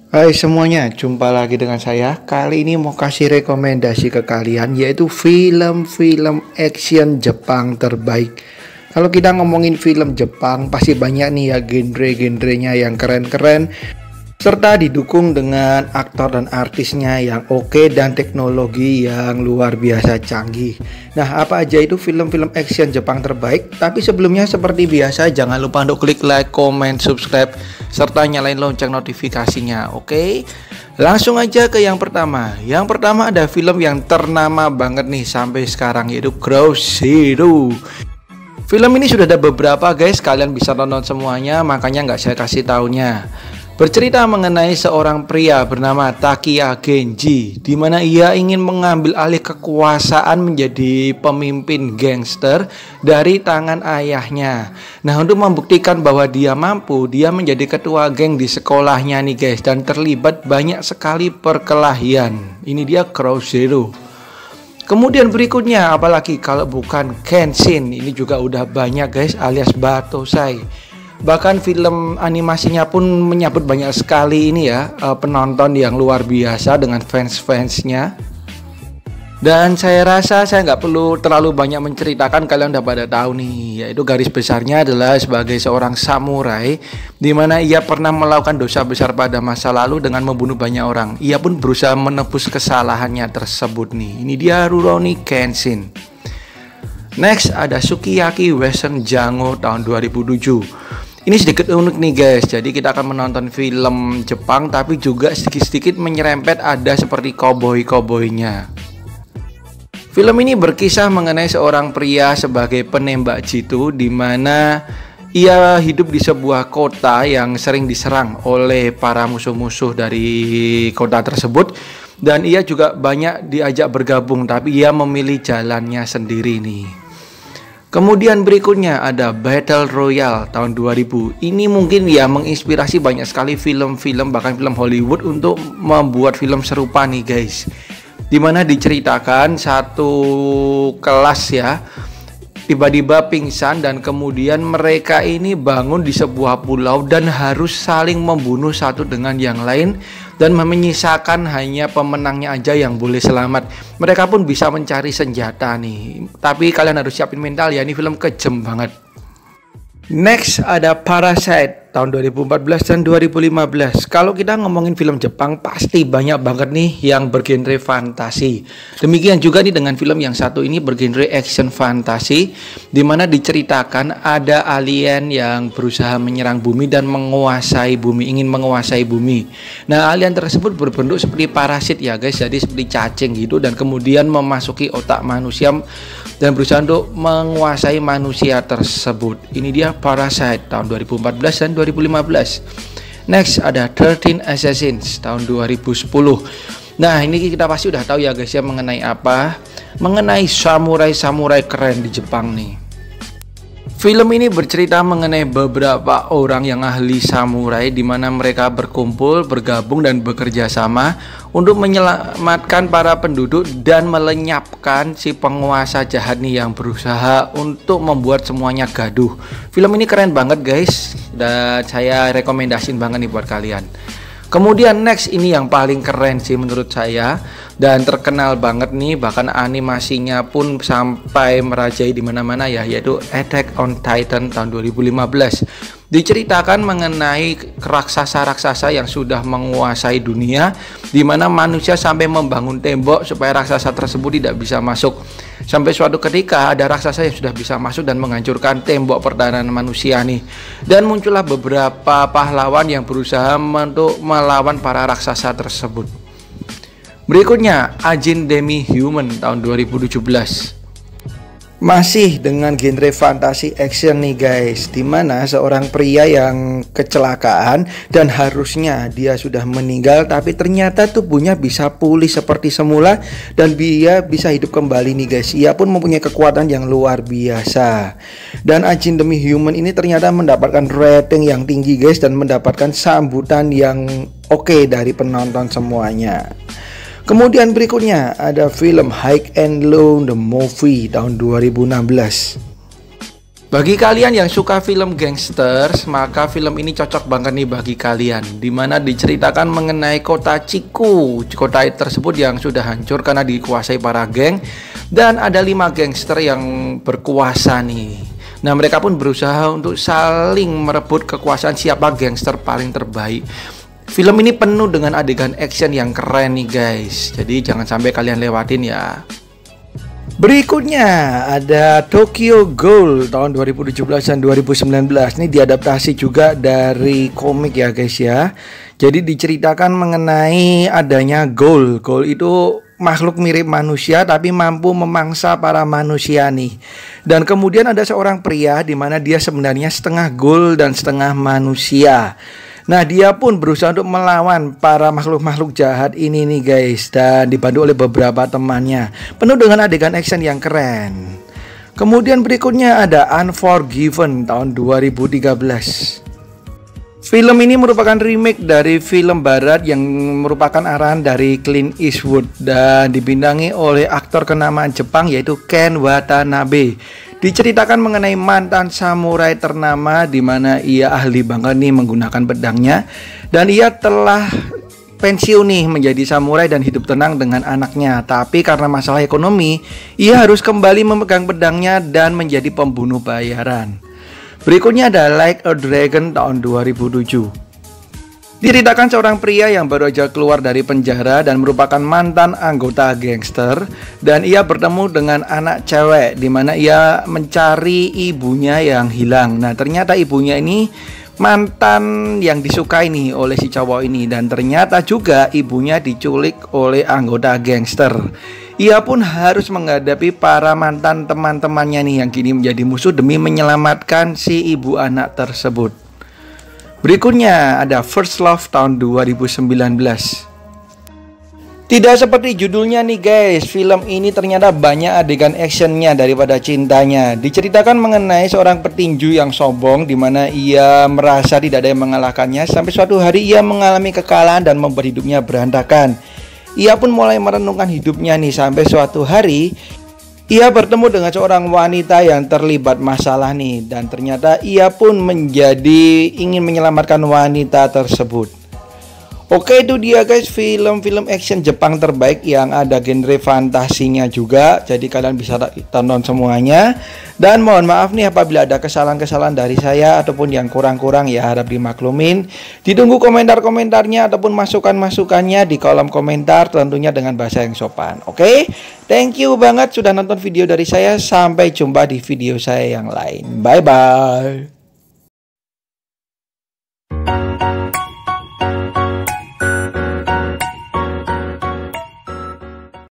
Hai semuanya, jumpa lagi dengan saya. Kali ini mau kasih rekomendasi ke kalian, yaitu film-film action Jepang terbaik. Kalau kita ngomongin film Jepang, pasti banyak nih ya genre-genrenya yang keren-keren, serta didukung dengan aktor dan artisnya yang oke dan teknologi yang luar biasa canggih. Nah, apa aja itu film-film action Jepang terbaik? Tapi sebelumnya seperti biasa, jangan lupa untuk klik like, comment, subscribe, serta nyalain lonceng notifikasinya. Oke, langsung aja ke yang pertama. Yang pertama ada film yang ternama banget nih sampai sekarang, yaitu Ground Zero. Film ini sudah ada beberapa guys, kalian bisa tonton semuanya, makanya nggak saya kasih taunya. Bercerita mengenai seorang pria bernama Takiya Genji, di mana ia ingin mengambil alih kekuasaan menjadi pemimpin gangster dari tangan ayahnya. Nah, untuk membuktikan bahwa dia mampu, dia menjadi ketua geng di sekolahnya nih guys, dan terlibat banyak sekali perkelahian. Ini dia Ground Zero. Kemudian berikutnya, apalagi kalau bukan Kenshin, ini juga udah banyak guys, alias Batosai. Bahkan film animasinya pun menyambut banyak sekali ini ya, penonton yang luar biasa dengan fans-fansnya. Dan saya rasa saya nggak perlu terlalu banyak menceritakan, kalian udah pada tahu nih, yaitu garis besarnya adalah sebagai seorang samurai, di mana ia pernah melakukan dosa besar pada masa lalu dengan membunuh banyak orang. Ia pun berusaha menebus kesalahannya tersebut nih. Ini dia Rurouni Kenshin. Next ada Sukiyaki Western Jango tahun 2007. Ini sedikit unik nih guys, jadi kita akan menonton film Jepang tapi juga sedikit-sedikit menyerempet ada seperti koboi-koboinya. Film ini berkisah mengenai seorang pria sebagai penembak jitu, di mana ia hidup di sebuah kota yang sering diserang oleh para musuh-musuh dari kota tersebut, dan ia juga banyak diajak bergabung tapi ia memilih jalannya sendiri nih. Kemudian berikutnya ada Battle Royale tahun 2000. Ini mungkin ya menginspirasi banyak sekali film-film, bahkan film Hollywood untuk membuat film serupa nih guys. Dimana diceritakan satu kelas ya tiba-tiba pingsan, dan kemudian mereka ini bangun di sebuah pulau dan harus saling membunuh satu dengan yang lain, dan menyisakan hanya pemenangnya aja yang boleh selamat. Mereka pun bisa mencari senjata nih, tapi kalian harus siapin mental ya, ini film kejem banget. Next ada Parasite tahun 2014 dan 2015. Kalau kita ngomongin film Jepang pasti banyak banget nih yang bergenre fantasi. Demikian juga nih dengan film yang satu ini bergenre action fantasi, dimana diceritakan ada alien yang berusaha menyerang bumi dan menguasai bumi, ingin menguasai bumi. Nah, alien tersebut berbentuk seperti parasit ya guys, jadi seperti cacing gitu, dan kemudian memasuki otak manusia dan berusaha untuk menguasai manusia tersebut. Ini dia Parasite tahun 2014 dan 2015. Next ada 13 Assassins tahun 2010. Nah, ini kita pasti udah tahu ya guys ya mengenai apa? Mengenai samurai-samurai keren di Jepang nih. Film ini bercerita mengenai beberapa orang yang ahli samurai, di mana mereka berkumpul, bergabung dan bekerja sama untuk menyelamatkan para penduduk dan melenyapkan si penguasa jahat nih yang berusaha untuk membuat semuanya gaduh. Film ini keren banget guys, dan saya rekomendasiin banget nih buat kalian. Kemudian next, ini yang paling keren sih menurut saya dan terkenal banget nih, bahkan animasinya pun sampai merajai di mana-mana ya, yaitu Attack on Titan tahun 2015. Diceritakan mengenai raksasa-raksasa yang sudah menguasai dunia, di mana manusia sampai membangun tembok supaya raksasa tersebut tidak bisa masuk. Sampai suatu ketika ada raksasa yang sudah bisa masuk dan menghancurkan tembok pertahanan manusia nih. Dan muncullah beberapa pahlawan yang berusaha untuk melawan para raksasa tersebut. Berikutnya Agent Demi Human tahun 2017. Masih dengan genre fantasi action nih guys, dimana seorang pria yang kecelakaan dan harusnya dia sudah meninggal, tapi ternyata tubuhnya bisa pulih seperti semula dan dia bisa hidup kembali nih guys. Ia pun mempunyai kekuatan yang luar biasa. Dan Agent Demi Human ini ternyata mendapatkan rating yang tinggi guys, dan mendapatkan sambutan yang oke dari penonton semuanya. Kemudian berikutnya ada film High and Low The Movie tahun 2016. Bagi kalian yang suka film gangsters, maka film ini cocok banget nih bagi kalian. Dimana diceritakan mengenai kota Chico. Kota tersebut yang sudah hancur karena dikuasai para geng. Dan ada 5 gangster yang berkuasa nih. Nah, mereka pun berusaha untuk saling merebut kekuasaan siapa gangster paling terbaik. Film ini penuh dengan adegan action yang keren nih guys. Jadi jangan sampai kalian lewatin ya. Berikutnya ada Tokyo Ghoul tahun 2017 dan 2019. Ini diadaptasi juga dari komik ya guys ya. Jadi diceritakan mengenai adanya ghoul. Ghoul itu makhluk mirip manusia tapi mampu memangsa para manusia nih. Dan kemudian ada seorang pria di mana dia sebenarnya setengah ghoul dan setengah manusia. Nah, dia pun berusaha untuk melawan para makhluk-makhluk jahat ini nih guys, dan dibantu oleh beberapa temannya. Penuh dengan adegan action yang keren. Kemudian berikutnya ada Unforgiven tahun 2013. Film ini merupakan remake dari film barat yang merupakan arahan dari Clint Eastwood dan dibintangi oleh aktor kenamaan Jepang yaitu Ken Watanabe. Diceritakan mengenai mantan samurai ternama di mana ia ahli banget nih menggunakan pedangnya, dan ia telah pensiun nih menjadi samurai dan hidup tenang dengan anaknya. Tapi karena masalah ekonomi, ia harus kembali memegang pedangnya dan menjadi pembunuh bayaran. Berikutnya ada Like a Dragon tahun 2007. Diceritakan seorang pria yang baru aja keluar dari penjara dan merupakan mantan anggota gangster, dan ia bertemu dengan anak cewek di mana ia mencari ibunya yang hilang. Nah, ternyata ibunya ini mantan yang disukai nih oleh si cowok ini, dan ternyata juga ibunya diculik oleh anggota gangster. Ia pun harus menghadapi para mantan teman-temannya nih yang kini menjadi musuh demi menyelamatkan si ibu anak tersebut. Berikutnya ada First Love tahun 2019. Tidak seperti judulnya nih guys, film ini ternyata banyak adegan actionnya daripada cintanya. Diceritakan mengenai seorang petinju yang sombong di mana ia merasa tidak ada yang mengalahkannya, sampai suatu hari ia mengalami kekalahan dan membuat hidupnya berantakan. Ia pun mulai merenungkan hidupnya nih, sampai suatu hari ia bertemu dengan seorang wanita yang terlibat masalah nih, dan ternyata ia pun menjadi ingin menyelamatkan wanita tersebut. Oke, itu dia guys film-film action Jepang terbaik yang ada genre fantasinya juga. Jadi kalian bisa tonton semuanya. Dan mohon maaf nih apabila ada kesalahan-kesalahan dari saya ataupun yang kurang-kurang ya, harap dimaklumin. Ditunggu komentar-komentarnya ataupun masukan-masukannya di kolom komentar, tentunya dengan bahasa yang sopan. Oke, thank you banget sudah nonton video dari saya. Sampai jumpa di video saya yang lain. Bye-bye.